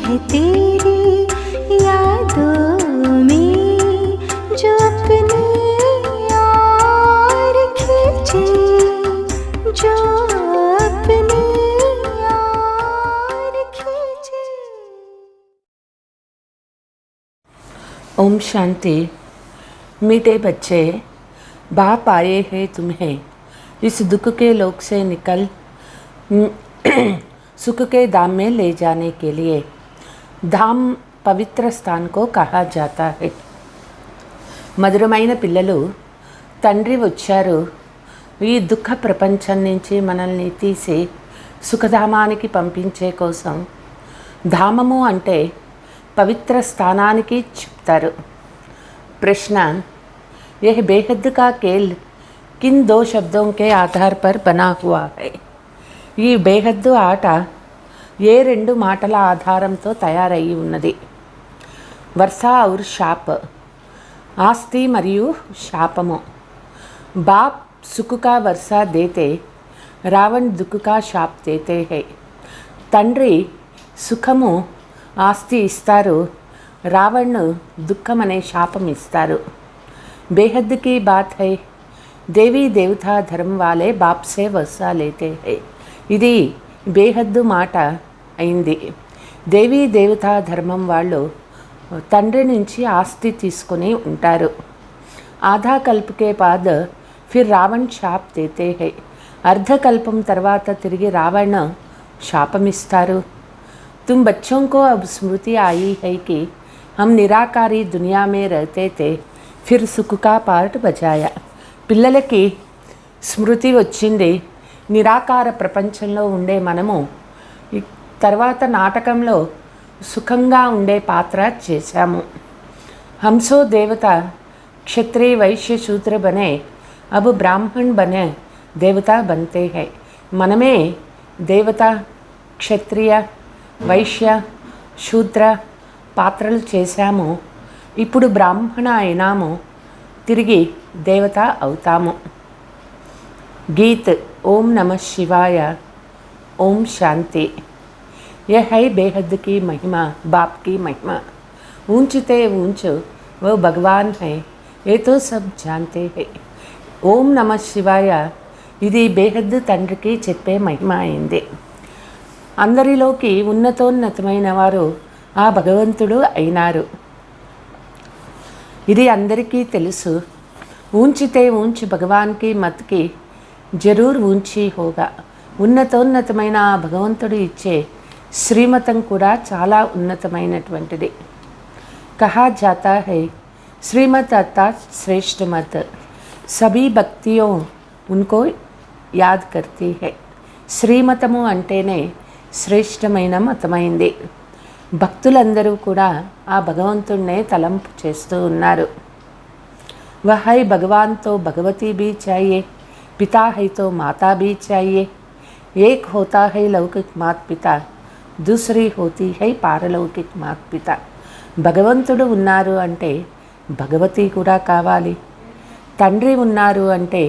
है तेरी यादों में जो अपने यार खींचे, जो अपने यार खींचे। ओम शांति। मीठे बच्चे, बाप आए हैं तुम्हें इस दुख के लोक से निकल सुख के धाम में ले जाने के लिए। धाम పవిత్ర స్థాన్ को कहा जाता है। మధురమైన పిల్లలు, తండ్రి వచ్చారు ఈ దుఃఖ ప్రపంచం నుంచి మనల్ని తీసి సుఖధామానికి పంపించే కోసం। ధామము అంటే పవిత్ర స్థానానికి చెప్తారు। प्रश्न, यह बेहद का खेल किन दो शब्दों के आधार पर बना हुआ है? ఈ బేహద్దు ఆట ఏ రెండు మాటల ఆధారంతో తయారయ్యి ఉన్నది? వర్షా ఔర్ శాప్, ఆస్తి మరియు శాపము। బాప్ సుఖ కా వర్షా దేతే, రావణ్ దుఃఖ కా శాప్ దేతే హై। తండ్రి సుఖము ఆస్తి ఇస్తారు, రావణ్ దుఃఖం అనే శాపం ఇస్తారు। बेहद की बात है, देवी देवता धर्म वाले बाप से वर्षा लेते हैं। ఇది బేహద్దు మాట అయింది। దేవీ దేవతా ధర్మం వాళ్ళు తండ్రి నుంచి ఆస్తి తీసుకొని ఉంటారు। ఆధా కల్ప్ కే బాద్ ఫిర్ రావణ్ శాప్ దేతే హై। అర్ధకల్పం తర్వాత తిరిగి రావణ శాపమిస్తారు। तुम बच्चों को अब स्मृति आई है कि हम निराकारी दुनिया में रहते थे, फिर सुख का पार्ट बजाया। పిల్లలకి స్మృతి వచ్చింది, నిరాకార ప్రపంచంలో ఉండే మనము తర్వాత నాటకంలో సుఖంగా ఉండే పాత్ర చేశాము। హంసో దేవత క్షత్రియ వైశ్య శూద్ర బనే, అబ్ బ్రాహ్మణ్ బనే దేవత బంతే హై। మనమే దేవత, క్షత్రియ, వైశ్య, శూద్ర పాత్రలు చేశాము, ఇప్పుడు బ్రాహ్మణ అయినాము, తిరిగి దేవత అవుతాము। गीत ओम नमः शिवाय, ओम शांति। यह है बेहद की महिमा, बाप की महिमा। ऊंचते ऊंच वो भगवान है, ये तो सब जानते हैं। ओम नमः शिवाय ఇది బేహద్ తండ్రికి చెప్పే మహిమ అయింది। అందరిలోకి ఉన్నతోన్నతమైన వారు ఆ భగవంతుడు అయినారు, ఇది అందరికీ తెలుసు। ఊంచితే ఊంచి భగవాన్ కి మత్ కి జరూర్ ఊంచి హోగా। ఉన్నతోన్నతమైన ఆ భగవంతుడు ఇచ్చే శ్రీమతం కూడా చాలా ఉన్నతమైనటువంటిది। కహా జాతా హై శ్రీమత్ అర్థాత్ శ్రేష్ఠ మత్, సభీ భక్తియో ఉన్కో యాద్ కర్తీ హై। శ్రీమతము అంటేనే శ్రేష్టమైన మతమైంది। భక్తులందరూ కూడా ఆ భగవంతుడినే తలంపు చేస్తూ ఉన్నారు। वह है भगवान तो भगवती भी चाहिए, पिता है तो माता भी चाहिए। एक होता है लौकिक माता पिता, दूसरी होती है पारलौकिक माता पिता। భగవంతుడు ఉన్నారు అంటే భగవతి కూడా కావాలి, తండ్రి ఉన్నారు అంటే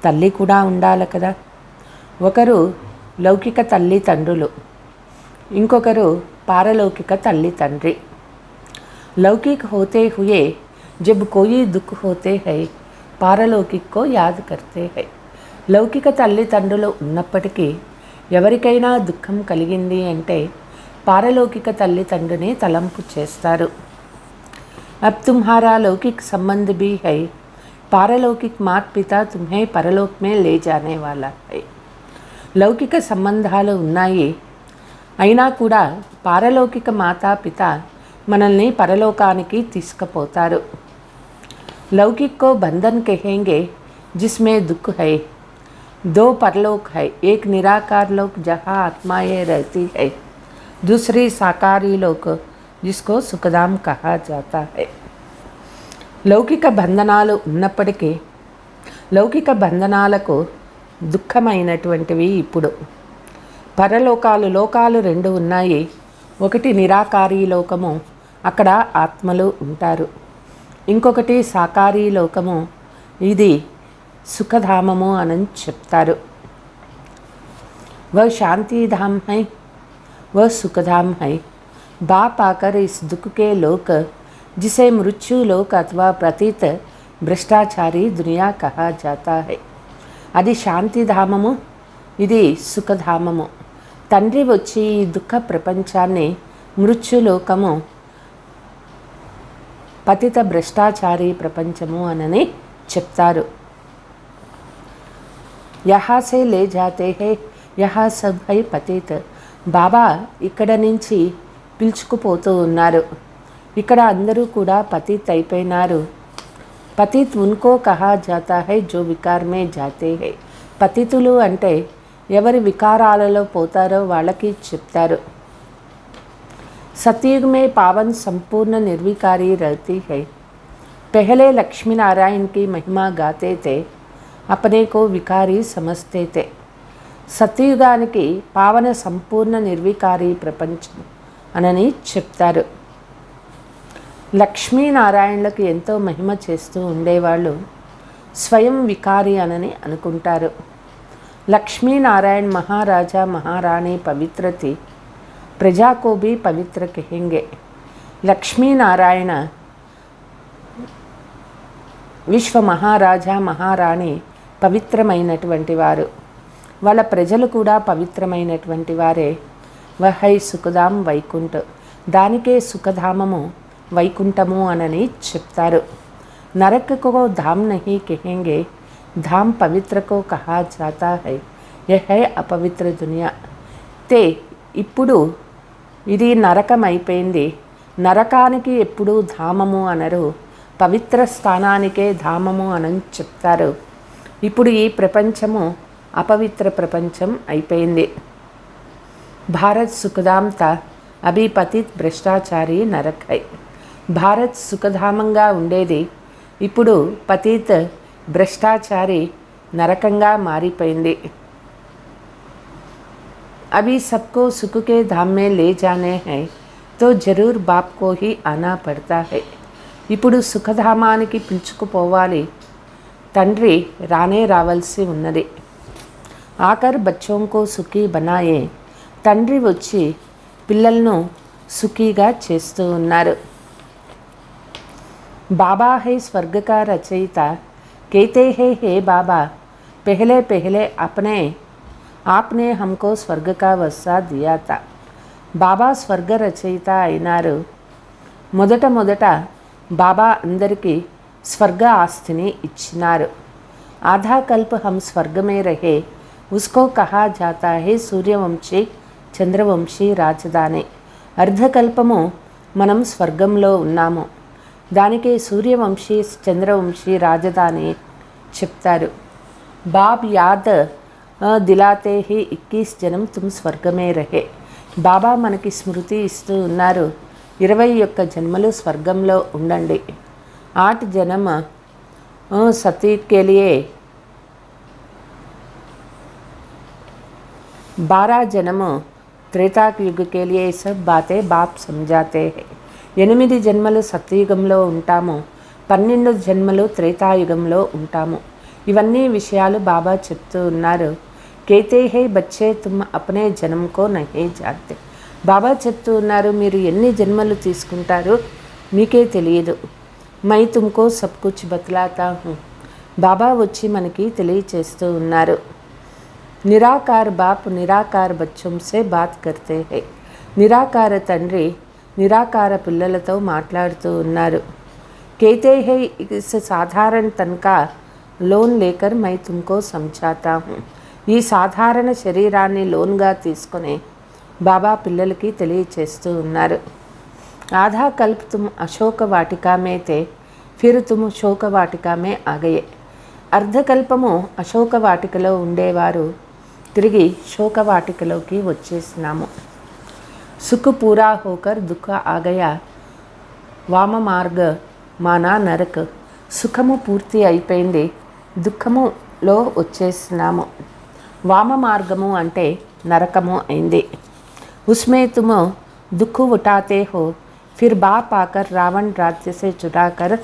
తల్లి కూడా ఉండాలి కదా। ఒకరు లౌకిక తల్లి తండ్రులు, ఇంకొకరు పారలౌకిక తల్లి తండ్రి। लौकिक होते हुए जब कोई दुख होते हैं, పారలౌకిక को याद करते हैं। లౌకిక తల్లిదండ్రులు ఉన్నప్పటికీ ఎవరికైనా దుఃఖం కలిగింది అంటే పారలౌకిక తల్లిదండ్రుని తలంపు చేస్తారు। अब तुम्हारा लौकिक संबंध भी है, पारलौकिक माता पिता तुम्हें परलोक में ले जाने वाला है। లౌకిక సంబంధాలు ఉన్నాయి, అయినా కూడా పారలౌకిక మాతా పిత మనల్ని పరలోకానికి తీసుకుపోతారు। लौकिक को बंधन कहेंगे जिसमें दुख है। दो परलोक है, एक निराकार लोक जहाँ आत्माएं रहती है, दूसरी साकारी लोक जिसको सुखधाम कहा जाता है। లౌకిక బంధనాలు ఉన్నప్పటికీ లౌకిక బంధనాలకు దుఃఖమైనటువంటివి ఇప్పుడు। లోకాలు రెండు ఉన్నాయి, ఒకటి నిరాకారీ లోకము, అక్కడ ఆత్మలు ఉంటారు, ఇంకొకటి సాకారీ లోకము, ఇది సుఖధామము అని చెప్తారు। वह शांति धाम है, वह सुखधाम है। बाप आकर इस दुख के लोक जिसे मृत्यु लोक अथवा प्रतीत భ్రష్టాచారి దునియా కహా జాతా హై. అది శాంతిధామము, ఇది సుఖధామము. తండ్రి వచ్చి ఈ దుఃఖ ప్రపంచాన్ని మృత్యులోకము, పతిత భ్రష్టాచారి ప్రపంచము అనని చెప్తారు. యహా సే లే జాతే హై యహా సబ్ హై పతిత్. బాబా ఇక్కడ నుంచి పిలుచుకుపోతూ ఉన్నారు. ఇక్కడ అందరూ కూడా పతిత్ అయిపోయినారు. పతిత్ ఉన్కో కహా జాతా హై జో వికార్ మే జాతే హై. పతితులు అంటే ఎవరి వికారాలలో పోతారో వాళ్ళకి చెప్తారు. सतयुग में पावन संपूर्ण निर्विकारी रहती है. पहले लक्ष्मी नारायण की महिमा गाते थे, अपने को विकारी समझते थे. సత్యయుగానికి పావన సంపూర్ణ నిర్వికారి ప్రపంచం అనని చెప్తారు. లక్ష్మీనారాయణలకు ఎంతో మహిమ చేస్తూ ఉండేవాళ్ళు స్వయం వికారి అనని అనుకుంటారు. లక్ష్మీనారాయణ మహారాజా మహారాణి పవిత్ర थी, ప్రజా को भी పవిత్ర कहेंगे. లక్ష్మీనారాయణ విశ్వ మహారాజా మహారాణి పవిత్రమైనటువంటి వారు, వాళ్ళ ప్రజలు కూడా పవిత్రమైనటువంటి వారే. వహై సుఖధాం వైకుంఠ, దానికే సుఖధామము వైకుంఠము అనని చెప్తారు. నరక కో ధామ్ నహీ కహెంగే, ధామ్ పవిత్ర కో కహా జాతా హై. యహ్ హై అపవిత్ర దునియా. తే ఇప్పుడు ఇది నరకం అయిపోయింది, నరకానికి ఎప్పుడూ ధామము అనరు, పవిత్ర స్థానానికే ధామము అని చెప్తారు. ఇప్పుడు ఈ ప్రపంచము అపవిత్ర ప్రపంచం అయిపోయింది. భారత్ సుఖధామ్ తా అభి పతిత్ భ్రష్టాచారి నరక్ హై. భారత్ సుఖధామంగా ఉండేది, ఇప్పుడు పతిత్ భ్రష్టాచారి నరకంగా మారిపోయింది. అభి సబ్కో సుఖ కే ధామ్ మే లే జానే హై తో జరూర్ బాప్ కో హీ ఆనా పడతా హై. ఇప్పుడు సుఖధామానికి పిలుచుకుపోవాలి, తండ్రి రానే రావాల్సి ఉన్నది. ఆకర్ బచ్చోం కో సుఖీ బనాయే. తండ్రి వచ్చి పిల్లలను సుఖీగా చేస్తూ ఉన్నారు. బాబా హై స్వర్గ కా రచయిత, कहते हैं हे बाबा पहले पहले आपने हमको स्वर्ग का वसा दिया था. బాబా స్వర్గ రచయిత అయినారు. మొదట బాబా అందరికీ స్వర్గ ఆస్తిని ఇచ్చినారు. आधा कल्प हम स्वर्ग में रहे, उसको कहा जाता है సూర్యవంశీ చంద్రవంశీ రాజధాని. అర్ధకల్పము మనం స్వర్గంలో ఉన్నాము, దానికి సూర్యవంశీ చంద్రవంశీ రాజధాని చెప్తారు. బాబ్ యాద్ దిలాతే హీ 21 జనం తుమ్ స్వర్గమే రహే. బాబా మనకి స్మృతి ఇస్తూ ఉన్నారు, 21 జన్మలు స్వర్గంలో ఉండండి. 8 జన్మ సతీక్ కే లియే, 12 జన్మ త్రేతాక్ యుగ కే లియే. సబ్ బాతే బాప్ సమझाते हैं. 8 జన్మలు సత్యయుగంలో ఉంటాము, 12 జన్మలు త్రేతాయుగంలో ఉంటాము. ఇవన్నీ విషయాలు బాబా చెప్తూ ఉన్నారు. कहते हैं बच्चे तुम अपने जन्म को नहीं जानते. బాబా చెప్తూ ఉన్నారు, మీరు ఎన్ని జన్మలు తీసుకుంటారో మీకే తెలియదు. మై తుమ్కో సబ్ కుచ్ బతలాతా హూ. బాబా వచ్చి మనకి తెలియచేస్తూ ఉన్నారు. నిరాకార్ బాప్ నిరాకార్ బచ్చోం సే బాత్ కర్తే హై. నిరాకార తండ్రి నిరాకార పిల్లలతో మాట్లాడుతూ ఉన్నారు. कहते हैं इस साधारण तन का लोन लेकर मैं तुमको समझाता हूँ. ఈ సాధారణ శరీరాన్ని లోన్గా తీసుకొని బాబా పిల్లలకి తెలియచేస్తూ ఉన్నారు. ఆధా కల్ప్ తుమ్ అశోక వాటికా మే తే, ఫిర్ తుమ్ శోక వాటికా మే ఆ గయే. అర్ధకల్పము అశోక వాటికలో ఉండేవారు, తిరిగి శోక వాటికలోకి వచ్చేసినాము. సుఖ పూరా హోకర్ దుఃఖ ఆ గయా, వామ మార్గ మానా నరక్. సుఖము పూర్తి అయిపోయింది, దుఃఖములో వచ్చేసినాము. వామ మార్గము అంటే నరకము అయింది. ఉస్మే తుమ్ దుఃఖ ఉఠాతే హో, ఫిర్ బాప్ ఆకర్ రావణ్ రాజ్య సే చురాకర్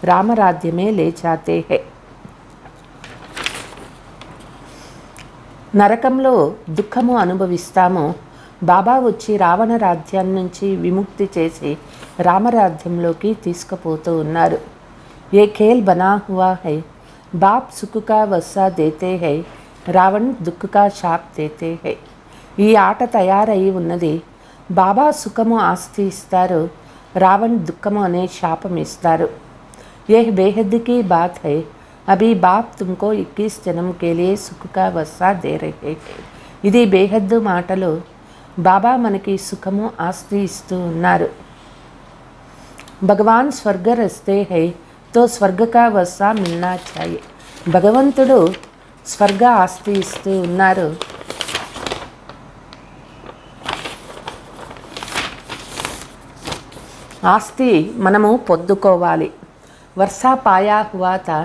రామరాజ్య మే లే జాతే హై. నరకంలో దుఃఖము అనుభవిస్తాము, బాబా వచ్చి రావణ రాజ్యం నుంచి విముక్తి చేసి రామరాజ్యంలోకి తీసుకుపోతూ ఉన్నారు. ఏ ఖేల్ బనా హువా హై, బాప్ సుఖ కా వస్సా దేతే హై, రావణ్ దుఃఖ కా శాప్ దేతే హై. ఈ ఆట తయారై ఉన్నది. బాబా సుఖము ఆస్తి ఇస్తారు, రావణ్ దుఃఖము అనే శాపం ఇస్తారు. यह बेहद की बात है, अभी बाप तुमको 21 जन्म के लिए सुख का वस्सा दे रहे हैं. ఇది బేహద్దు మాటలు. బాబా మనకి సుఖము ఆస్తి ఇస్తూ ఉన్నారు. భగవాన్ స్వర్గ రస్తే హై తో స్వర్గ కా వస్సా మిల్నా చాయే. భగవంతుడు స్వర్గ ఆస్తి ఇస్తూ ఉన్నారు. ఆస్తి మనము పొందుకోవాలి. వర్షా పాయా హువా తా,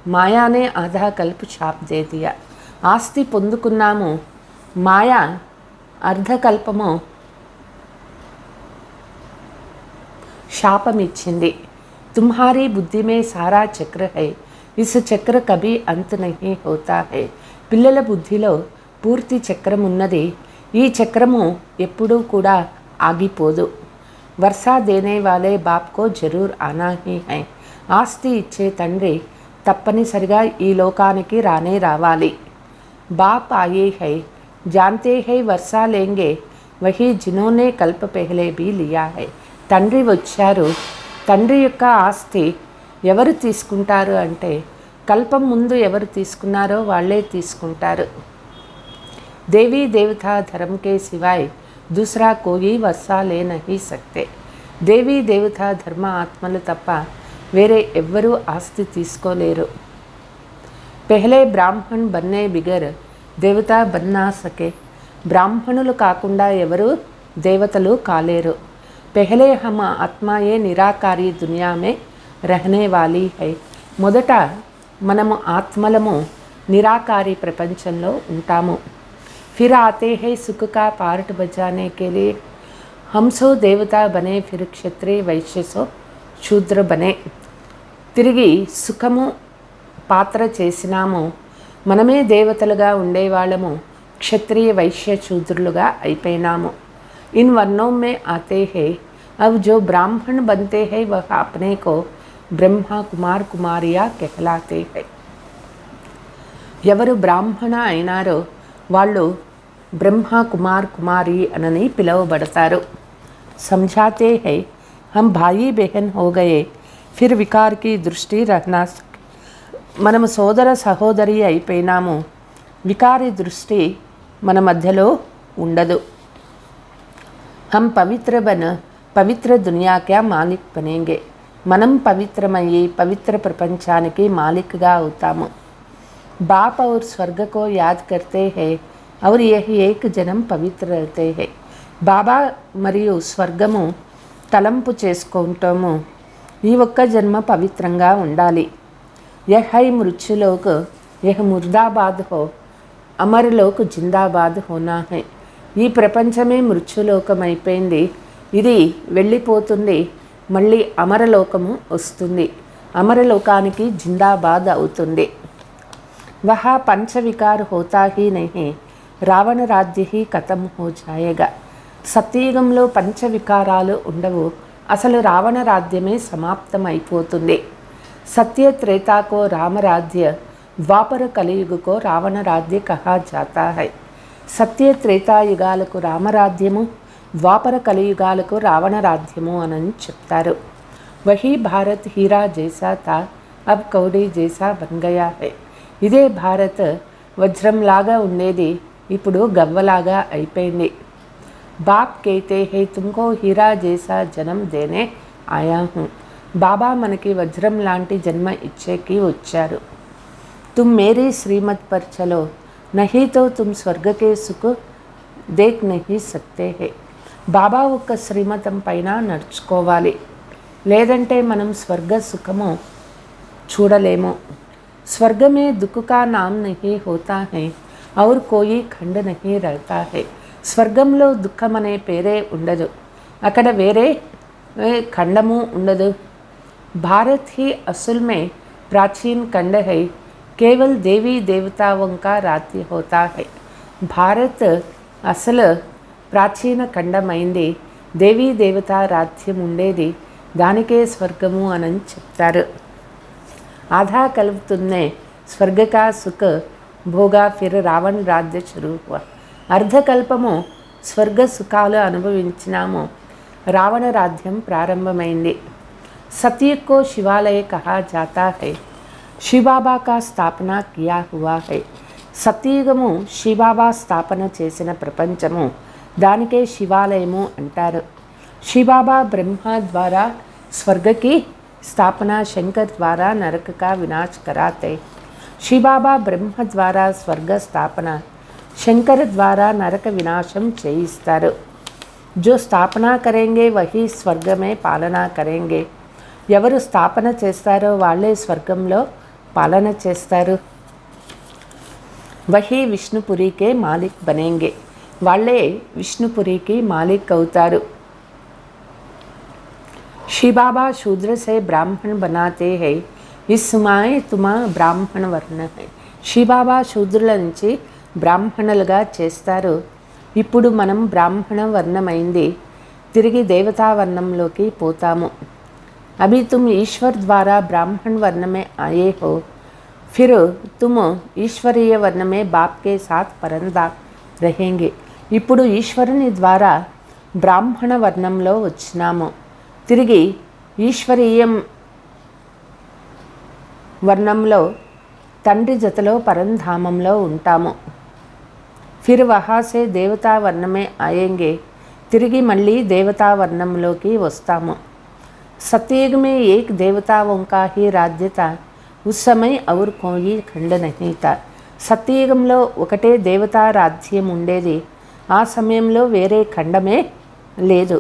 మాయానే ఆధా కల్ప్ శాప్ దే దియా. ఆస్తి పొందుకున్నాము, మాయా అర్ధకల్పము శాపం ఇచ్చింది. తుమ్హారీ బుద్ధి మే సారా చక్ర హై, ఇస్ చక్ర కభీ అంత్ నహీ హోతా హై. పిల్లల బుద్ధిలో పూర్తి చక్రం ఉన్నది. ఈ చక్రము ఎప్పుడూ కూడా ఆగిపోదు. వర్షా దేనే వాలే బాప్ కో జరూర్ ఆనా హీ హై. ఆస్తి ఇచ్చే తండ్రి తప్పనిసరిగా ఈ లోకానికి రానే రావాలి. బాప్ ఆయే హై, జాన్తే హై వర్షా లేంగే వహీ జినోనే కల్ప పెహలే భీ లియా హై. తండ్రి వచ్చారు. తండ్రి యొక్క ఆస్తి ఎవరు తీసుకుంటారు అంటే, కల్పం ముందు ఎవరు తీసుకున్నారో వాళ్ళే తీసుకుంటారు. దేవీ దేవతా ధర్మ కే సివాయ్ దూసరా కోయి వర్షా లే నహీ సక్తే. దేవీ దేవతా ధర్మ ఆత్మలు తప్ప వేరే ఎవ్వరూ ఆస్తి తీసుకోలేరు. పెహలే బ్రాహ్మణ్ బన్నే బిగర్ దేవతా బన్నా సకే. బ్రాహ్మణులు కాకుండా ఎవరు దేవతలు కాలేరు. పెహలే హమ ఆత్మాయే నిరాకారి దునియా మే రహనే వాలీ హై. మొదట మనము ఆత్మలము నిరాకారి ప్రపంచంలో ఉంటాము. ఫిర్ ఆతే హై సుఖ కా పార్ట్ బజానే కే లియే. హంసో దేవతా బనే, ఫిర్ క్షత్రియ వైశ్యసో శూద్ర బనే. తిరిగి సుఖము పాత్ర చేసినాము. మనమే దేవతలుగా ఉండేవాళ్ళము, క్షత్రియ వైశ్య శూద్రులుగా అయిపోయినాము. ఇన్ వర్ణోं में आते हैं. अब जो ब्राह्मण बनते हैं वह अपने को ब्रह्मा कुमार कुमारिया कहलाते हैं. ఎవరు బ్రాహ్మణ అయినారో వాళ్ళు బ్రహ్మ కుమార్ కుమారి అనని పిలువబడతారు. समझाते हैं हम भाई बहन हो गए, फिर विकार की दृष्टि रहना. మనము సోదర సహోదరి అయిపోయినాము, వికారి దృష్టి మన మధ్యలో ఉండదు. हम पवित्र बन पवित्र दुनिया क्या मालिक बनेंगे. మనం పవిత్రమయ్యి పవిత్ర ప్రపంచానికి మాలిక్గా అవుతాము. बाप और स्वर्ग को याद करते हैं और यही एक जन्म पवित्र रहते हैं. బాబా మరియు స్వర్గము తలంపు చేసుకుంటాము. ఈ ఒక్క జన్మ పవిత్రంగా ఉండాలి. యహ్ హై మృత్యులోక్ యహ్ ముర్దాబాద్ హో, అమరలోక్ జిందాబాద్ హోనా హై. ఈ ప్రపంచమే మృత్యులోకం అయిపోయింది, ఇది వెళ్ళిపోతుంది, మళ్ళీ అమరలోకము వస్తుంది, అమరలోకానికి జిందాబాద్ అవుతుంది. వహా పంచవికార్ హోతా హీ నహీ, రావణ రాజ్య హీ ఖతం హో జాయేగా. సత్యయుగంలో పంచవికారాలు ఉండవు, అసలు రావణ రాజ్యమే సమాప్తం అయిపోతుంది. సత్య త్రేతాకో రామరాజ్య, ద్వాపర కలియుగకో రావణ రాజ్య కహా జాతా హై. సత్య త్రేతాయుగాలకు రామరాజ్యము, ద్వాపర కలియుగాలకు రావణ రాజ్యము అని చెప్తారు. వహీ భారత్ హీరా జైసా తా అబ్ కౌడీ జైసా బన్ గయా హై. ఇదే భారత్ వజ్రంలాగా ఉండేది, ఇప్పుడు గవ్వలాగా అయిపోయింది. బాప్ कहते हैं तुमको हीरा जैसा जन्म देने आया हूँ. బాబా మనకి వజ్రం లాంటి జన్మ ఇచ్చేకి వచ్చారు. तुम मेरी श्रीमत पर चलो, नहीं तो तुम स्वर्ग के सुख देख नहीं सकते हैं. బాబా ఒక్క శ్రీమతం పైన నడుచుకోవాలి, లేదంటే మనం స్వర్గ సుఖము చూడలేము. स्वर्ग में दुख का नाम नहीं होता है और कोई खंड नहीं रहता है. స్వర్గంలో దుఃఖం అనే పేరే ఉండదు, అక్కడ వేరే ఖండము ఉండదు. భారత్ ही असल में प्राचीन खंड है, केवल देवी देवताओं का राज्य होता है. భారత్ అసలు ప్రాచీన ఖండమైంది, దేవీ దేవతా రాజ్యం ఉండేది, దానికే స్వర్గము అని చెప్తారు. आधा कल्प तुमने स्वर्ग का सुख भोगा, फिर रावण राज्य शुरू हुआ. అర్ధకల్పము స్వర్గ సుఖాలు అనుభవించినాము, రావణ రాజ్యం ప్రారంభమైంది. सतयुग को शिवालय कहा जाता है. శివబాబా का स्थापना किया हुआ है. సతయుగము శివబాబా స్థాపన చేసిన ప్రపంచము, దానికే శివాలయము అంటారు. శివబాబా బ్రహ్మ ద్వారా స్వర్గ की स्थापना, शंकर द्वारा नरक का विनाश कराते. शिवबाबा ब्रह्म द्वारा स्वर्ग स्थापना, शंकर द्वारा नरक विनाशम చేయిస్తారు. जो स्थापना करेंगे वही स्वर्ग में पालना करेंगे. ఎవరు స్థాపన చేస్తారో వాళ్ళే స్వర్గంలో పాలన చేస్తారు. वही विष्णुपुरी के मालिक बनेंगे. వాళ్ళే విష్ణుపురికి మాలిక్ అవుతారు. शिवबाबा शूद्र से ब्राह्मण बनाते हैं. इस समय तुम ब्राह्मण वर्ण है. శివబాబా శూద్రుల నుంచి బ్రాహ్మణులుగా చేస్తారు. ఇప్పుడు మనం బ్రాహ్మణ వర్ణమైంది, తిరిగి దేవతా వర్ణంలోకి పోతాము. अभी तुम ईश्वर द्वारा ब्राह्मण वर्ण में आए हो, फिर तुम ईश्वरीय वर्ण में बाप के साथ परंदा रहेंगे. ఇప్పుడు ఈశ్వరుని ద్వారా బ్రాహ్మణ వర్ణంలో వచ్చినాము, తిరిగి ఈశ్వరీయం వర్ణంలో తండ్రి జతలో పరంధామంలో ఉంటాము. फिर वहाँ से देवता वर्ण में आएंगे. తిరిగి మళ్ళీ దేవతా వర్ణంలోకి వస్తాము. सतयुग में एक देवताओं का ही राज्य था. उस समय और कोई खंड नहीं था. సత్యయుగంలో ఒకటే దేవతా రాజ్యం ఉండేది, ఆ సమయంలో వేరే ఖండమే లేదు.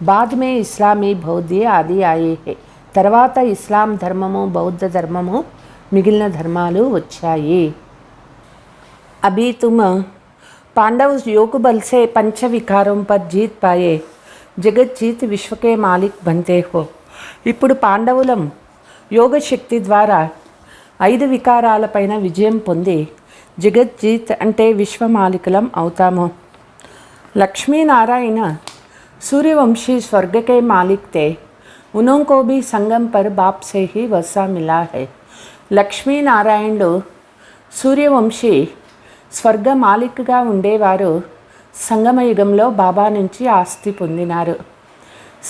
बाद में इस्लामी बौद्ध आदि आए हैं. తర్వాత ఇస్లాం ధర్మము, బౌద్ధ ధర్మము, మిగిలిన ధర్మాలు వచ్చాయి. अभी तुम पांडव योग बल से पंच विकारों पर जीत पाए, जगत जीत विश्व के मालिक बनते हो. ఇప్పుడు పాండవులం యోగ శక్తి ద్వారా 5 వికారాలపైన విజయం పొంది జగజ్జీత్ అంటే విశ్వమాలికులం అవుతాము. లక్ష్మీనారాయణ सूर्यवंशी स्वर्ग के मालिक थे. उनको भी संगम पर बाप से ही वसा मिला है. లక్ష్మీనారాయణుడు సూర్యవంశీ స్వర్గ మాలిక్గా ఉండేవారు. సంగమయుగంలో బాబా నుంచి ఆస్తి పొందినారు.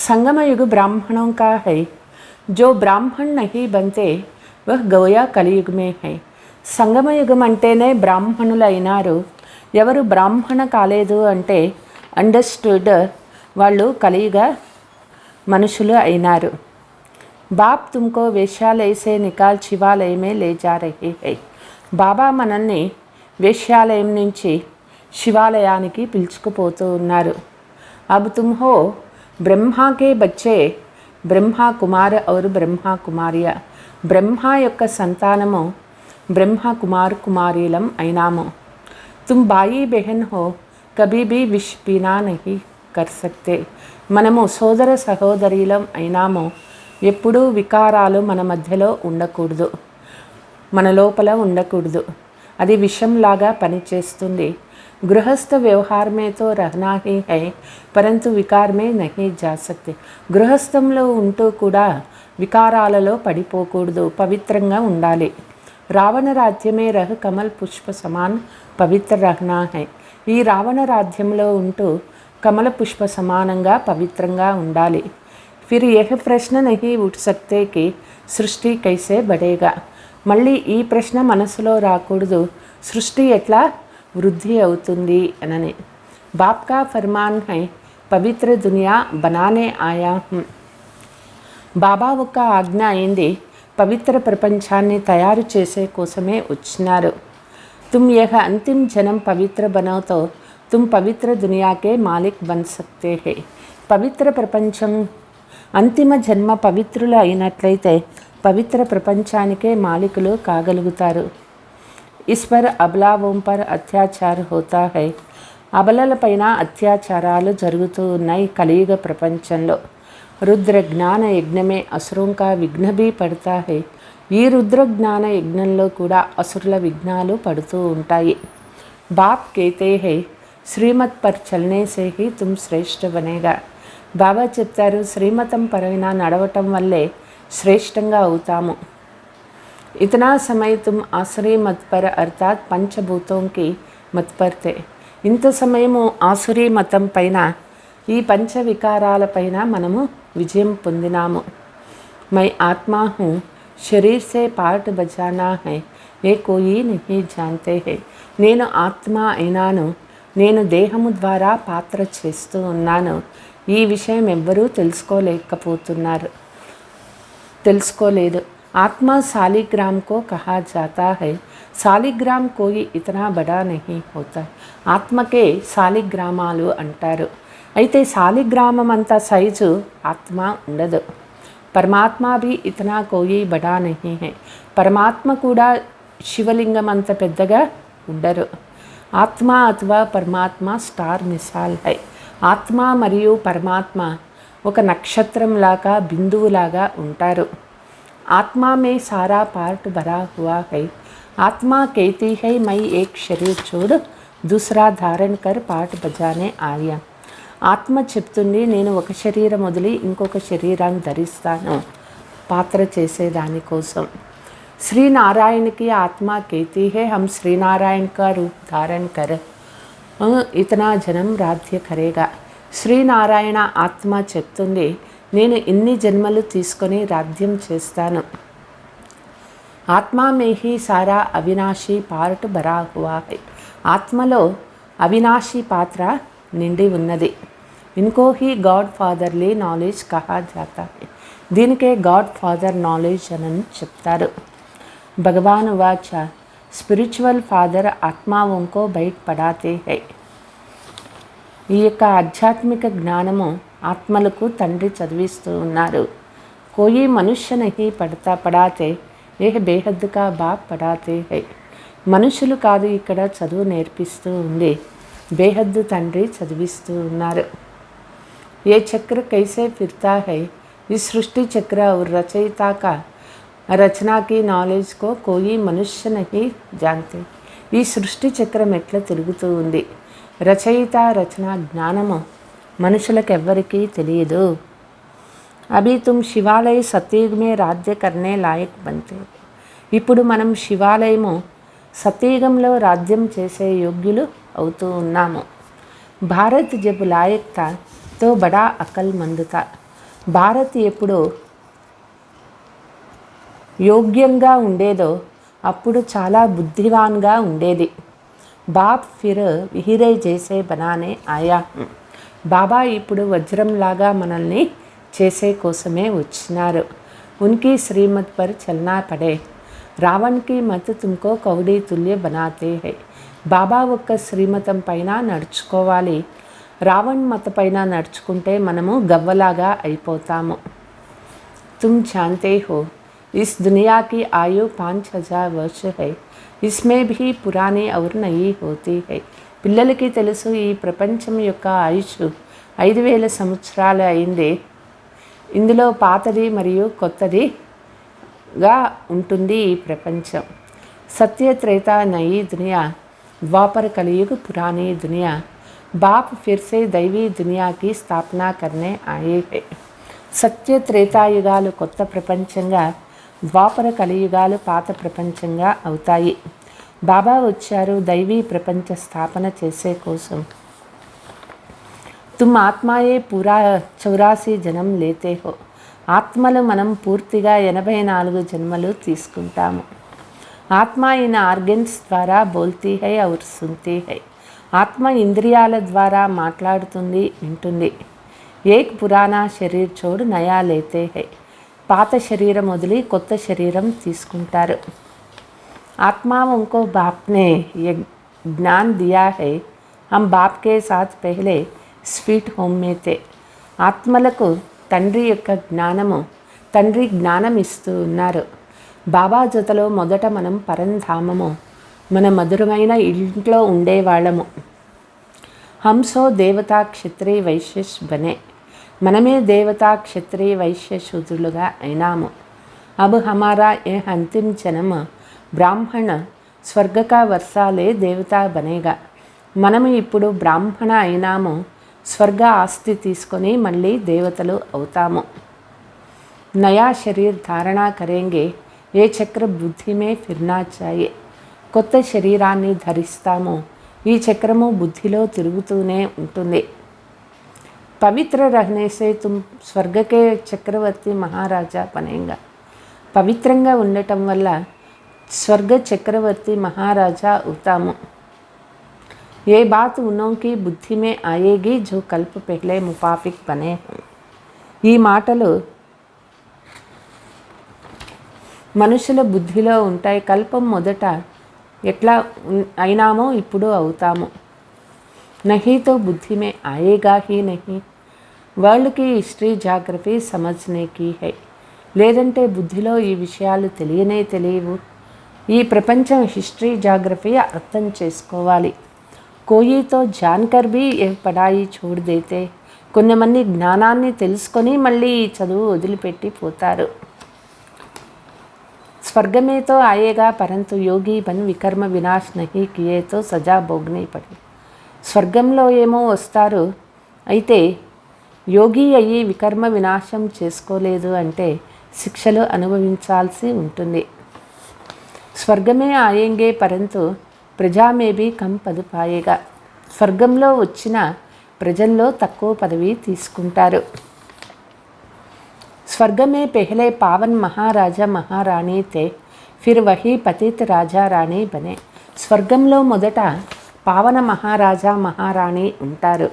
संगमयुग ब्राह्मणों का है. जो ब्राह्मण नहीं बनते वह గోయా కలియుग में है. సంగమయుగం అంటేనే బ్రాహ్మణులు అయినారు. ఎవరు బ్రాహ్మణ కాలేదు అంటే అండర్స్టూడ్, వాళ్ళు కలియుగ మనుషులు అయినారు. బాప్ తుమ్కో వేశ్యాలయ సే నికాల్ శివాలయ మే లే జా రహే హై. బాబా మనల్ని వేశ్యాలయం నుంచి శివాలయానికి పిలుచుకుపోతూ ఉన్నారు. అబ్ తుమ్ హో బ్రహ్మా కే బచ్చే, బ్రహ్మా కుమార్ ఔర్ బ్రహ్మా కుమారియా. బ్రహ్మ యొక్క సంతానము, బ్రహ్మ కుమార్ కుమారీలం అయినాము. తుమ్ బాయి బెహన్ హో, కభీ భీ విష్ పీనా నహీ కర్ సక్తే. మనము సోదర సహోదరీలం అయినాము. ఎప్పుడూ వికారాలు మన మధ్యలో ఉండకూడదు, మన లోపల ఉండకూడదు. అది విషంలాగా పనిచేస్తుంది. गृहस्थ व्यवहार में तो रहना ही है, परंतु विकार में नहीं जा सकते. గృహస్థంలో ఉంటూ కూడా వికారాలలో పడిపోకూడదు, పవిత్రంగా ఉండాలి. రావణ రాజ్యమే రహ కమల్ పుష్ప సమాన్ పవిత్ర రహనా హై. ఈ రావణ రాజ్యంలో ఉంటూ కమల పుష్ప సమానంగా పవిత్రంగా ఉండాలి. फिर यह प्रश्न नहीं उठ सकते कि సృష్టి కైసే బడేగా. మళ్ళీ ఈ ప్రశ్న మనసులో రాకూడదు, సృష్టి ఎట్లా వృద్ధి అవుతుంది అనని. బాప్ కా ఫర్మాన్ హై, పవిత్ర దునియా బనానే ఆయా హూం. బాబా ఒక్క ఆజ్ఞ అయింది, పవిత్ర ప్రపంచాన్ని తయారు చేసే కోసమే వచ్చినారు. తుమ్ యహ అంతిమ్ జనం పవిత్ర బనౌతో తుమ్ పవిత్ర దునియాకే మాలిక్ బన్ సక్తే హై. పవిత్ర ప్రపంచం అంతిమ జన్మ పవిత్రులు అయినట్లయితే పవిత్ర ప్రపంచానికే మాలికులు కాగలుగుతారు. इस पर अबलाओं पर अत्याचार होता है. అబలలపైన అత్యాచారాలు జరుగుతూ ఉన్నాయి కలియుగ ప్రపంచంలో. రుద్ర జ్ఞాన యజ్ఞమే అసురోं का विघ्न भी पड़ता है. ఈ రుద్ర జ్ఞాన యజ్ఞంలో కూడా అసురుల విఘ్నాలు పడుతూ ఉంటాయి. బాప్ कहते हैं శ్రీమత్ పర్ చల్నే సే హీ తుమ్ శ్రేష్ఠ బనేగా. బాబా చెప్తారు, శ్రీమతం పరైన నడవటం వల్లే శ్రేష్టంగా అవుతాము. ఇతనా సమయ తుమ్ ఆసురీ మత్ పర్ అర్థాత్ పంచభూతోం కి మత్ పర్ తే. ఇంత సమయము ఆసురీ మతం పైన, ఈ పంచ వికారాల పైన మనము విజయం పొందినాము. మై ఆత్మా హూ, శరీర్ సే పార్ట్ బజానా హై, ఏ కోయి నహీ జాన్తే హై. నేను ఆత్మ అయినాను, నేను దేహము ద్వారా పాత్ర చేస్తూ ఉన్నాను. ఈ విషయం ఎవ్వరూ తెలుసుకోలేదు. ఆత్మ శాలిగ్రామ్ కో కహా జాతా హై. శాలిగ్రామ్ కోయి ఇతనా బడా నహీ హోతా. ఆత్మకే శాలిగ్రామాలు అంటారు. అయితే శాలిగ్రామం అంత సైజు ఆత్మ ఉండదు. పరమాత్మ भी इतना कोई बड़ा नहीं है. పరమాత్మ కూడా శివలింగం అంత పెద్దగా ఉండరు. ఆత్మ అథవా పరమాత్మ స్టార్ మిసాల్ హై. ఆత్మ మరియు పరమాత్మ ఒక నక్షత్రంలాగా, బిందువులాగా ఉంటారు. ఆత్మ మే సారా పార్ట్ భరా హువా హై. ఆత్మ कहती है मैं एक शरीर छोड़ दूसरा धारण कर पाठ बजाने आया. ఆత్మ చెప్తుంది, నేను ఒక శరీరం వదిలి ఇంకొక శరీరాన్ని ధరిస్తాను పాత్ర చేసేదానికోసం. శ్రీనారాయణకి ఆత్మ कहती है हम श्रीनारायण का रूप धारण कर इतना जन्म राज्य करेगा. శ్రీనారాయణ ఆత్మ చెప్తుంది, నేను ఇన్ని జన్మలు తీసుకొని రాజ్యం చేస్తాను. ఆత్మ మే హీ సారా అవినాశీ పార్ట్ భరా హువా హై. ఆత్మలో అవినాశీ పాత్ర నిండి ఉన్నది. ఇన్కో హీ గాడ్ ఫాదర్లీ నాలెడ్జ్ కహా జాతా హై. దీనికే గాడ్ ఫాదర్ నాలెడ్జ్ అని చెప్తారు. భగవాన్ వాచ స్పిరిచువల్ ఫాదర్ ఆత్మావోంకో బయట పడాతే హై. ఈ యొక్క ఆధ్యాత్మిక జ్ఞానము ఆత్మలకు తండ్రి చదివిస్తూ ఉన్నారు. కోయి మనుష్య నహీ పడాతే ఏ బేహద్ కా బాప్ పడాతే హై. మనుషులు కాదు ఇక్కడ చదువు నేర్పిస్తూ ఉంది, బేహద్దు తండ్రి చదివిస్తూ ఉన్నారు. ఏ చక్ర కైసే ఫిర్తా హై. ఈ సృష్టి చక్ర और రచయితా కా రచనా की నాలెడ్జ్ కో కోయి మనుష్య నహీ జాన్తే. ఈ సృష్టి చక్రం ఎట్లా తిరుగుతూ ఉంది, రచయిత రచన జ్ఞానము మనుషులకు ఎవ్వరికీ తెలియదు. అభి తుమ్ శివాలయ సత్యుగ్ మే రాజ్య కర్నే లాయక్ బంతే. ఇప్పుడు మనం శివాలయము సత్యుగంలో రాజ్యం చేసే యోగ్యులు అవుతూ ఉన్నాము. భారత్ జబ్ లాయక్ తా తో బడా అకల్ మంద్ తా. భారత్ ఎప్పుడు యోగ్యంగా ఉండేదో అప్పుడు చాలా బుద్ధివాన్గా ఉండేది. బాప్ ఫిర్ విహిరే జైసే బనానే ఆయా. బాబా ఇప్పుడు వజ్రంలాగా మనల్ని చేసే కోసమే వచ్చినారు. ఉన్కి శ్రీమత్ పర్ చల్నా పడే. రావణ్ కి మత్ తుమ్కో కౌడీ తుల్య బనాతే హై. బాబా ఒక్క శ్రీమతం పైన నడుచుకోవాలి. రావణ్ మత పైన నడుచుకుంటే మనము గవ్వలాగా అయిపోతాము. తుమ్ జాన్తే హో ఇస్ దునియాకి ఆయు 5000 వర్ష హై. ఇస్మే భీ పురానీ ఔర్ నయీ హోతీ హై. పిల్లలకి తెలుసు, ఈ ప్రపంచం యొక్క ఆయుష్ 5000 సంవత్సరాలు అయింది. ఇందులో పాతది మరియు కొత్తదిగా ఉంటుంది ఈ ప్రపంచం. సత్య త్రేతా నయీ దునియా, ద్వాపర కలియుగ పురానీ దునియా. బాప్ ఫిర్ సే దైవీ దునియాకి స్థాపన కర్నే ఆయే హై. సత్య త్రేతాయుగాలు కొత్త ప్రపంచంగా, ద్వాపర కలియుగాలు పాత ప్రపంచంగా అవుతాయి. బాబా వచ్చారు దైవీ ప్రపంచ స్థాపన చేసే కోసం. తుమ్ ఆత్మాయే పూరా 84 జన్మ లేతే హో. ఆత్మలు మనం పూర్తిగా 84 జన్మలు తీసుకుంటాము. ఆత్మ ఇన్ ఆర్గన్స్ ద్వారా బోల్తీ హై ఔర్ సున్తీ హై. ఆత్మ ఇంద్రియాల ద్వారా మాట్లాడుతుంది, వింటుంది. ఏక్ పురానా శరీర్ చోడు నయా లేతే హై. పాత శరీరం వదిలి కొత్త శరీరం తీసుకుంటారు. ఆత్మా उनको बाप ने ये ज्ञान दिया है. हम बाप के साथ पहले स्वीट होम में थे. ఆత్మలకు తండ్రి యొక్క జ్ఞానము, తండ్రి జ్ఞానం ఇస్తూ ఉన్నారు. బాబా జతలో మొదట మనం పరంధామము, మన మధురమైన ఇంట్లో ఉండేవాళ్ళము. హంసో దేవతా క్షత్రియ వైశ్యస్ బనే. మనమే దేవతా క్షత్రియ వైశ్య శూద్రులుగా అయినాము. అబ్ హమారా ఏ అంతిమ జన్మ బ్రాహ్మణ స్వర్గ కా వర్షాలే దేవతా బనేగా. మనము ఇప్పుడు బ్రాహ్మణ అయినాము, స్వర్గ ఆస్తి తీసుకొని మళ్ళీ దేవతలు అవుతాము. నయా శరీర్ ధారణ కరేంగే, ఏ చక్ర బుద్ధి మే ఫిర్నా చాయే. కొత్త శరీరాన్ని ధరిస్తాము, ఈ చక్రము బుద్ధిలో తిరుగుతూనే ఉంటుంది. పవిత్ర రహనే సే తుమ్ స్వర్గకే చక్రవర్తి మహారాజా బనేగా. పవిత్రంగా ఉండటం వల్ల స్వర్గ చక్రవర్తి మహారాజా అవుతాము. ఏ బాత్ ఉన్నోకి బుద్ధి మే ఆయేగి జో కల్ప పెహ్లే ముపాఫిక్ బనే. ఈ మాటలు మనుషుల బుద్ధిలో ఉంటాయి. కల్పం మొదట ఎట్లా అయినామో ఇప్పుడు అవుతాము. నహీతో బుద్ధి మే ఆయేగా హీ నహీ. వరల్డ్ కి హిస్టరీ జాగ్రఫీ సమజ్నే కీ హై. లేదంటే బుద్ధిలో ఈ విషయాలు తెలియనే తెలియవు. ఈ ప్రపంచం హిస్టరీ జాగ్రఫీ అర్థం చేసుకోవాలి. కోయితో జాన్కర్ బి ఏ పడాయి చోడు దేతే. కొంతమంది జ్ఞానాన్ని తెలుసుకొని మళ్ళీ ఈ చదువు వదిలిపెట్టి పోతారు. స్వర్గమే తో ఆయేగా పరంతు యోగి బన్ వికర్మ వినాశ్ నహీ కియే తో సజా భోగ్నే పడి. స్వర్గంలో ఏమో వస్తారు, అయితే యోగి అయ్యి వికర్మ వినాశం చేసుకోలేదు అంటే శిక్షలు అనుభవించాల్సి ఉంటుంది. స్వర్గమే ఆయేంగే పరంతు ప్రజా మే బీ కమ్ పద్ పాయేగా. స్వర్గంలో వచ్చిన ప్రజల్లో తక్కువ పదవి తీసుకుంటారు. स्वर्ग में पहले पावन महाराजा महारानी थे, फिर वही पतित राजा रानी बने. స్వర్గంలో మొదట పావన మహారాజా మహారాణి ఉంటారు,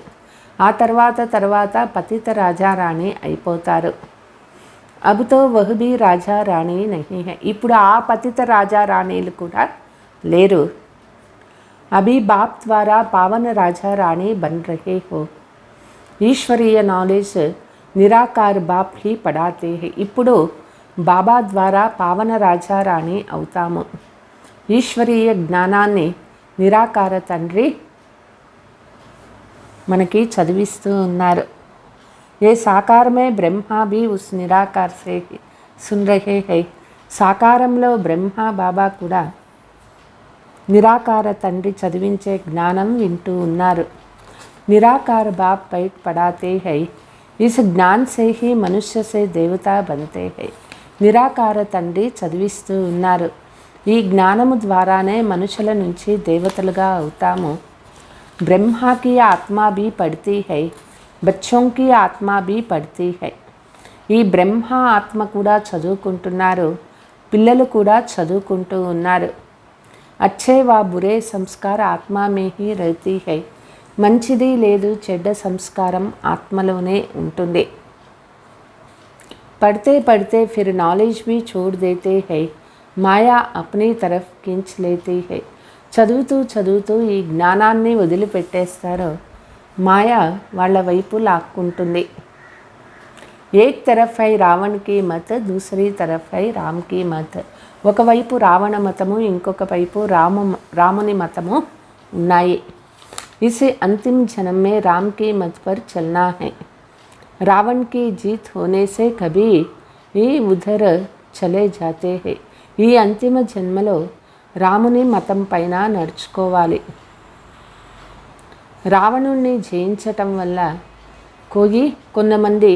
ఆ తర్వాత పతిత రాజా రాణి అయిపోతారు. అబుతో వహ్ భీ రాజా రాణి నహీ హై. ఇప్పుడు ఆ పతిత రాజా రాణీలు కూడా లేరు. అభి బాప్ ద్వారా పావన రాజా రాణి బన్ రహే హో. ఈశ్వరీయ నాలెడ్జ్ నిరాకార్ బాప్ హీ పడాతే హై. ఇప్పుడు బాబా ద్వారా పావన రాజా రాణి అవుతాము. ఈశ్వరీయ జ్ఞానాన్ని నిరాకార తండ్రి మనకి చదివిస్తూ ఉన్నారు. ఏ సాకారమే బ్రహ్మ భీ ఉస్ నిరాకార్ సే సున్ రహే హై. సాకారంలో బ్రహ్మ బాబా కూడా నిరాకార తండ్రి చదివించే జ్ఞానం వింటూ ఉన్నారు. నిరాకార బాప్ బయట పడాతే హై. इस ज्ञान से ही मनुष्य से देवता बनते हैं. నిరాకార తండ్రి చదివిస్తూ ఉన్నారు. ఈ జ్ఞానము ద్వారానే మనుషుల నుంచి దేవతలుగా అవుతాము. బ్రహ్మకి ఆత్మ భీ పడతీ హై, బచ్చోంకి ఆత్మ భీ పడతీ హై. ఈ బ్రహ్మ ఆత్మ కూడా చదువుకుంటున్నారు, పిల్లలు కూడా చదువుకుంటూ ఉన్నారు. అచ్చే వా బురే సంస్కార ఆత్మ మే హీ రహతీ హై. మంచిది లేదు చెడ్డ సంస్కారం ఆత్మలోనే ఉంటుంది. పढ़ते फिर नॉलेज भी छोड़ देते हैं, మాయా అప్నీ తరఫ్ ఖించ్ లేతీ హై. చదువుతూ ఈ జ్ఞానాన్ని వదిలిపెట్టేస్తారో మాయా వాళ్ళ వైపు లాక్కుంటుంది. ఏక్ తరఫ్ హై రావణ్కి మత్, దూసరీ తరఫ్ హై రామ్కి మత్. ఒకవైపు రావణ మతము, ఇంకొక వైపు రాముని మతము ఉన్నాయి. इसे अंतिम जन्म में राम की मत पर चलना है. रावण की जीत होने से कभी ये उधर चले जाते हैं. ఈ అంతిమ జన్మలో రాముని మతం పైన నడుచుకోవాలి. రావణుణ్ణి జయించటం వల్ల కొంతమంది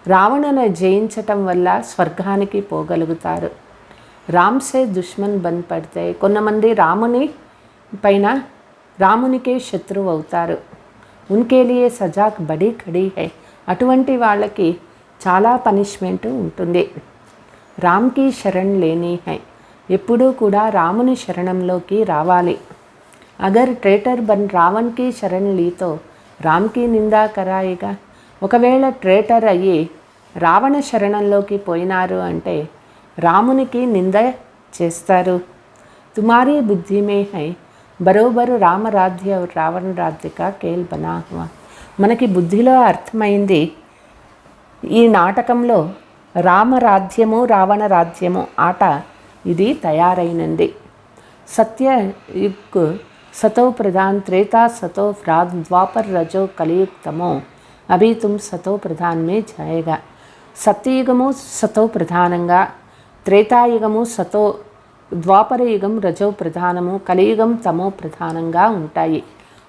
రావణుని జయించటం వల్ల స్వర్గానికి పోగలుగుతారు. రామ్సే దుష్మన్ బంద్ పడితే కొంతమంది రామునికే శత్రువు అవుతారు. ఉన్కే లియే సజాక్ బడీ ఖడీ హై. అటువంటి వాళ్ళకి చాలా పనిష్మెంట్ ఉంటుంది. రామ్కి శరణ్ లేని హై. ఎప్పుడూ కూడా రాముని శరణంలోకి రావాలి. అగర్ ట్రేటర్ బన్ రావణ్కి శరణ్ లీతో రామ్కి నిందా కరాయిగా. ఒకవేళ ట్రేటర్ అయ్యి రావణ శరణంలోకి పోయినారు అంటే రామునికి నింద చేస్తారు. తుమారీ బుద్ధి మే హై బరోబరు రామరాధ్య రావణ రాధ్యక కేల్ బనా హువా. మనకి బుద్ధిలో అర్థమైంది, ఈ నాటకంలో రామరాధ్యము రావణ రాజ్యము ఆట ఇది తయారైనంది. సత్యయుగ్ సతో ప్రధాన్, త్రేతా సతో వ్రాద్, ద్వాపర్ రజో కలియుక్తమో అభి తుమ్ సతో ప్రధాన్ మే జాయేగా. సత్యయుగము సతో ప్రధానంగా, త్రేతాయుగము సతో, ద్వాపరయుగం రజో ప్రధానము, కలియుగం తమో ప్రధానంగా ఉంటాయి.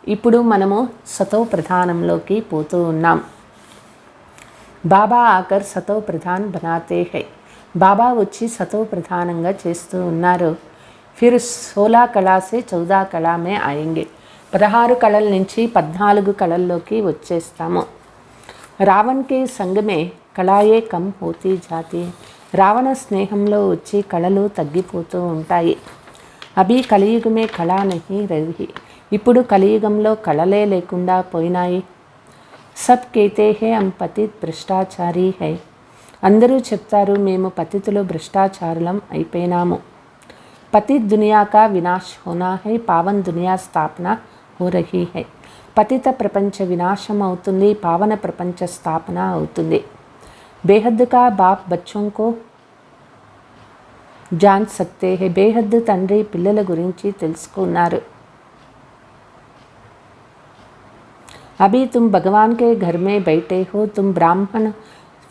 ఇప్పుడు మనము సతో ప్రధానంలోకి పోతూ ఉన్నాం. బాబా ఆకర్ సతో ప్రధాన్ బనాతే హై. బాబా వచ్చి సతో ప్రధానంగా చేస్తూ ఉన్నారు. ఫిర్ 16 కళా సే 14 కళా మే ఆయేంగే. 16 కళల నుంచి 14 కళల్లోకి వచ్చేస్తాము. రావణ్ కే సంగ్ మే కళాయే కమ్ హోతీ జాతి. రావణ స్నేహంలో వచ్చి కళలు తగ్గిపోతూ ఉంటాయి. అభి కలియుగమే కళా నహీ రహీ. ఇప్పుడు కలియుగంలో కళలే లేకుండా పోయినాయి. సబ్ కేతే హే హమ్ పతిత్ భ్రష్టాచారీ హై. అందరూ చెప్తారు మేము పతితులు భ్రష్టాచారులం అయిపోయినాము. పతిత్ దునియా కా వినాశ్ హోనా హై, పావన్ దునియా స్థాపన హో రహీ హై. పతిత ప్రపంచ వినాశం అవుతుంది, పావన ప్రపంచ స్థాపన అవుతుంది. బేహద్ కా బాప్ బచ్చోं को జాన్ సక్తే హై. బేహద్ తండ్రి పిల్లల గురించి తెలుసుకున్నారు. अभी तुम भगवान के घर में बैठे हो, तुम ब्राह्मण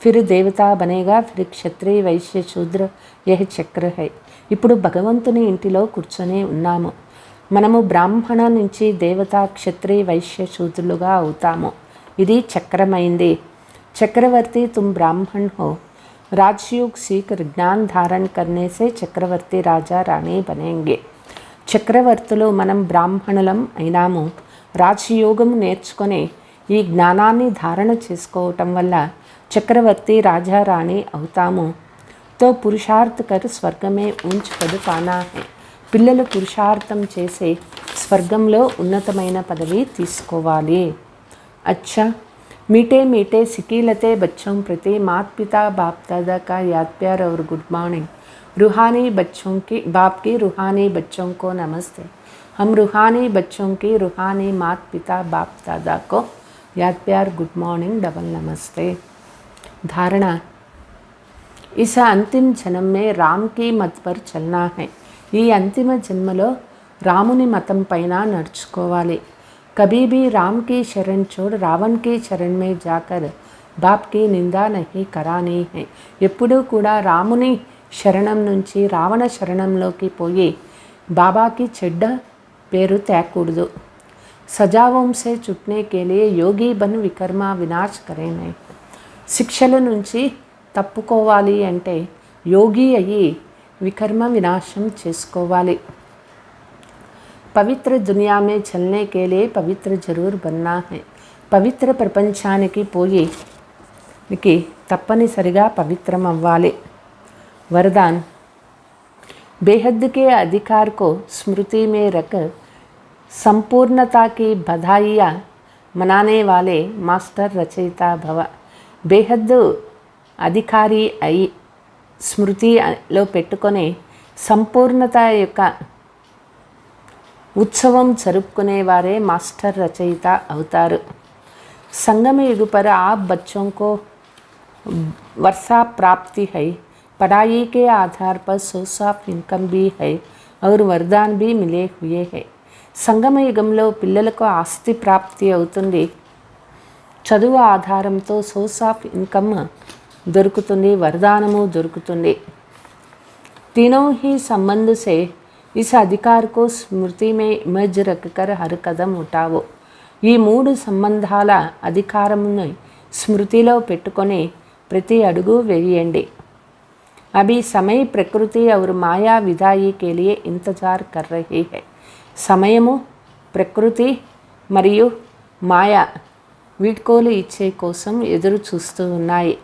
फिर देवता बनेगा, फिर क्षत्रिय వైశ్య శూద్ర యహ చక్ర హై. ఇప్పుడు భగవంతుని ఇంటిలో కూర్చొని ఉన్నాము. మనము బ్రాహ్మణ నుంచి దేవత, క్షత్రియ వైశ్య శూద్రులుగా అవుతాము. ఇది చక్రమైంది. చక్రవర్తి तुम ब्राह्मण हो, राजयोग सीख ज्ञान धारण करने से చక్రవర్తి రాజా రాణి బనేంగే. చక్రవర్తులు మనం బ్రాహ్మణులం అయినాము. రాజయోగం నేర్చుకొని ఈ జ్ఞానాన్ని ధారణ చేసుకోవటం వల్ల చక్రవర్తి రాజారాణి అవుతాము. తో పురుషార్థ కర్ స్వర్గమే ఉంచ్ పద్ పానా హై. పిల్లలు పురుషార్థం చేసే స్వర్గంలో ఉన్నతమైన పదవి తీసుకోవాలి. అచ్చా, मीठे मीठे सिकीलते बच्चों प्रति माता पिता बाप दादा का याद प्यार और गुड मॉर्निंग. रूहानी बच्चों की बाप की रूहानी बच्चों को नमस्ते. हम रूहानी बच्चों की रूहानी माता पिता बाप दादा को याद प्यार गुड मॉर्निंग डबल नमस्ते. धारणा. इस अंतिम जन्म में राम की मत पर चलना है. ఈ అంతిమ జన్మలో రాముని మతం పైన నడుచుకోవాలి. कभी भी राम की शरण छोड़ रावण की शरण में जाकर बाप की निंदा नहीं करानी है. ఎప్పుడూ కూడా రాముని శరణం నుంచి రావణ శరణంలోకి పోయి బాబాకి చెడ్డ పేరు తేకూడదు. సజావోం సే చుట్నే కే లియే యోగి బన్ వికర్మ వినాశ్ కరేనే. శిక్షల నుంచి తప్పుకోవాలి అంటే యోగి అయ్యి వికర్మ వినాశం చేసుకోవాలి. పవిత్ర దునియా మే చల్నే కే లియే పవిత్ర జరూర్ బన్నా హై. పవిత్ర ప్రపంచానికి పోయికి తప్పనిసరిగా పవిత్రం అవ్వాలి. వరదాన్. बेहद के अधिकार को स्मृति में रख संपूर्णता की बधाइयाँ मनाने वाले मास्टर रचयिता भव. बेहद अधिकारी अయి స్మృతిలో పెట్టుకొని సంపూర్ణత యొక్క ఉత్సవం జరుపుకునేవారే మాస్టర్ రచయిత అవుతారు. संगम युग पर आप बच्चों को वर्षा प्राप्ति है. पढ़ाई के आधार पर सोर्स ऑफ इनकम भी है और वरदान भी मिले हुए हैं. సంగమ యుగంలో పిల్లలకు ఆస్తి ప్రాప్తి అవుతుంది. చదువు ఆధారంతో సోర్స్ ఆఫ్ ఇన్కమ్ దొరుకుతుంది, వరదానము దొరుకుతుంది. तीनों ही संबंध से इस अधिकार को स्मृति में इमेज रखकर हर कदम उठाओ. ఈ మూడు సంబంధాల అధికారమును స్మృతిలో పెట్టుకొని ప్రతి అడుగు వేయండి. अभी समय प्रकृति और माया विदाई के लिए इंतजार कर रही है. సమయము, ప్రకృతి మరియు మాయ వీడ్కోలు ఇచ్చే కోసం ఎదురు చూస్తూ ఉన్నాయి.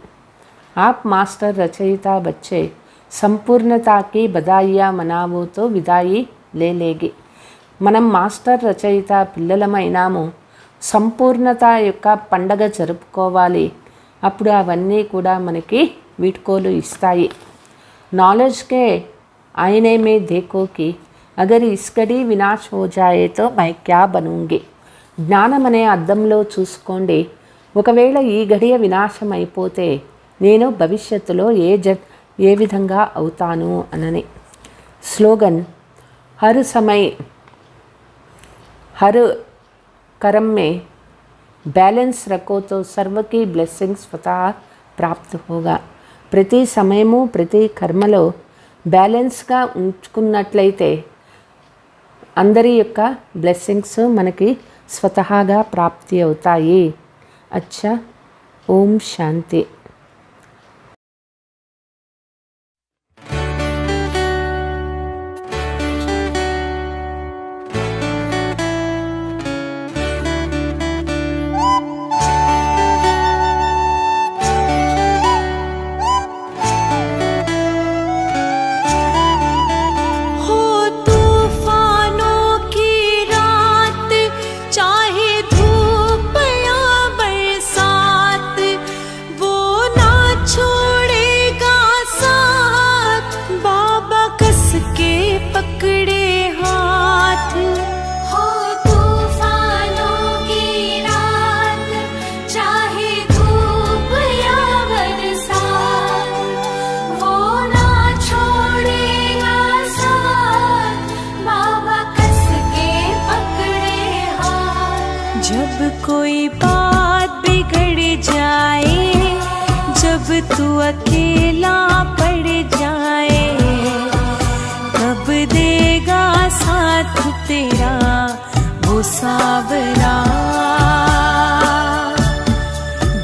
आप मास्टर रचयिता बच्चे संपूर्णता की बधाइयाँ मनावो तो विदाई ले लेगी. మనం మాస్టర్ రచయిత పిల్లలమైనాము. సంపూర్ణత యొక్క పండగ జరుపుకోవాలి. అప్పుడు అవన్నీ కూడా మనకి వీడ్కోలు ఇస్తాయి. नॉलेज के आईने में देखो कि अगर इस घड़ी विनाश हो जाए तो मैं क्या बनूंगी. జ్ఞానం అనే అద్దంలో చూసుకోండి. ఒకవేళ ఈ గడియ వినాశం అయిపోతే నేను భవిష్యత్తులో ఏ విధంగా అవుతాను అనని. స్లోగన్. హర్ సమయ్ హర్ కరం మే బ్యాలెన్స్ రఖో తో సర్వకి బ్లెస్సింగ్స్ స్వతహా ప్రాప్తి होगा. ప్రతి సమయము ప్రతి కర్మలో బ్యాలెన్స్గా ఉంచుకున్నట్లయితే అందరి యొక్క బ్లెస్సింగ్స్ మనకి స్వతహాగా ప్రాప్తి అవుతాయి. అచ్చా, ఓం శాంతి. जब कोई बात बिगड़ जाए, जब तू अकेला पड़ जाए, तब देगा साथ तेरा वो सावरा.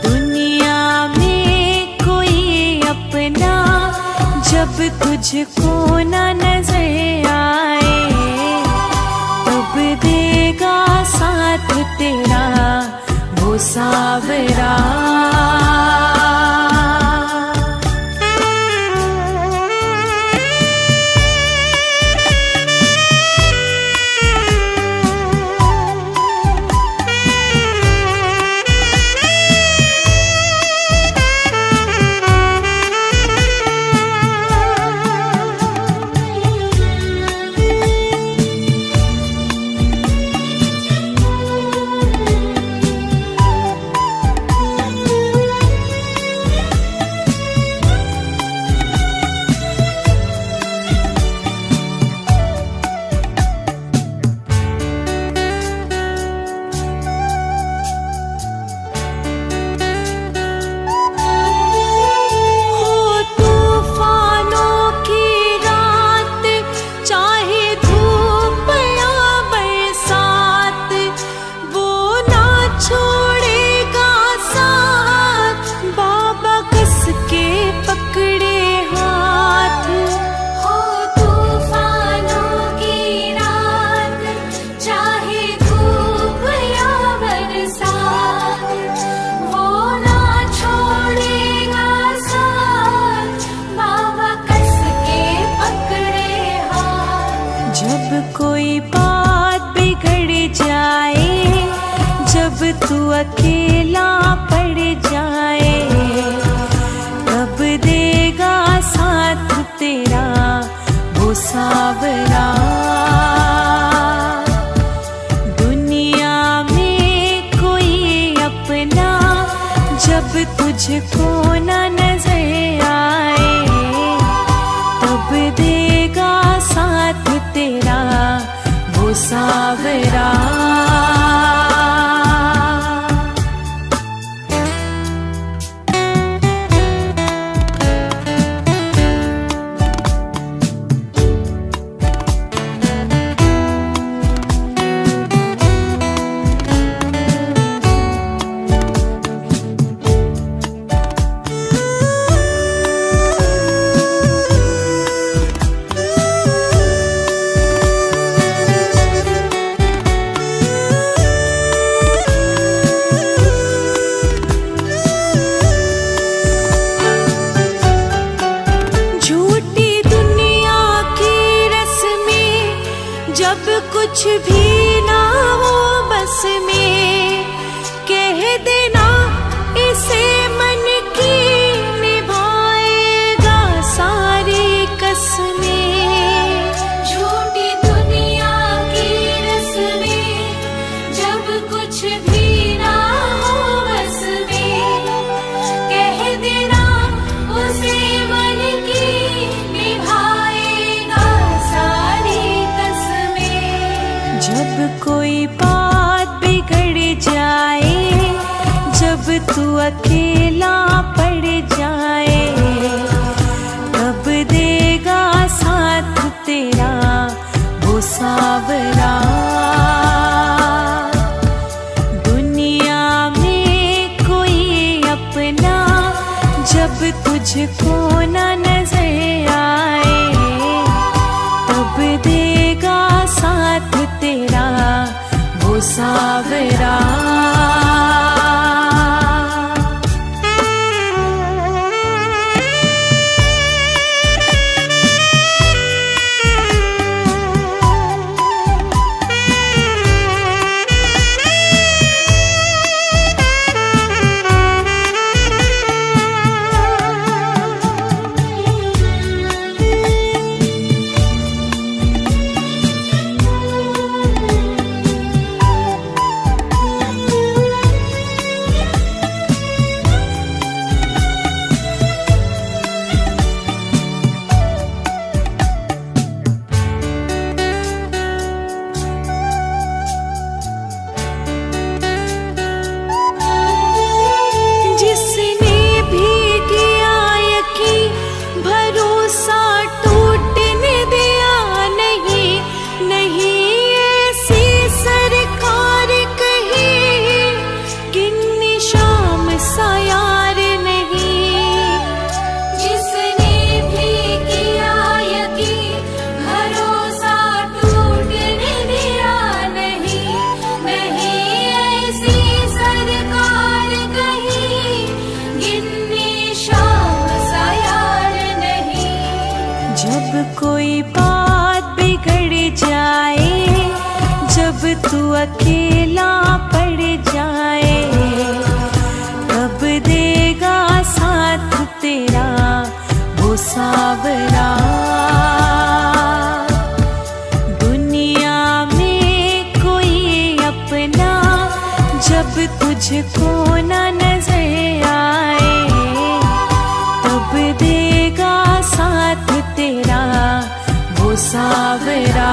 दुनिया में कोई अपना जब तुझको न नजर आए, तब देगा साथ तेरा वो सावरा. तू अकेला पड़ जाए, तब देगा साथ तेरा वो सावरा. दुनिया में कोई अपना जब तुझको न नजर आए, तब देगा साथ तेरा वो सावरा. कुछ भी ना हो बस में, कह देना इसे मन की निभाएगा सारी कसमें. झूठी दुनिया की रस्में, जब कुछ भी ना हो बस में, कह देना उसे मन की निभाएगा सारी कसमें. जब कोई बात बिगड़ अकेला पड़ जाए, कब देगा साथ तेरा वो सावरा। दुनिया में कोई अपना जब तुझको न नजर आए, तब देगा साथ तेरा वो सावरा। कोई बात बिगड़ जाए, जब तू अकेला पड़ जाए, कब देगा साथ तेरा वो सावरा। दुनिया में कोई अपना जब तुझको न नजर आए, तब देगा साथ तेरा वो सावरा।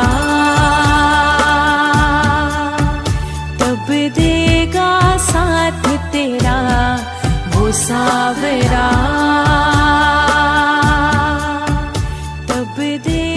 तब देगा साथ तेरा वो सावरा। तब दे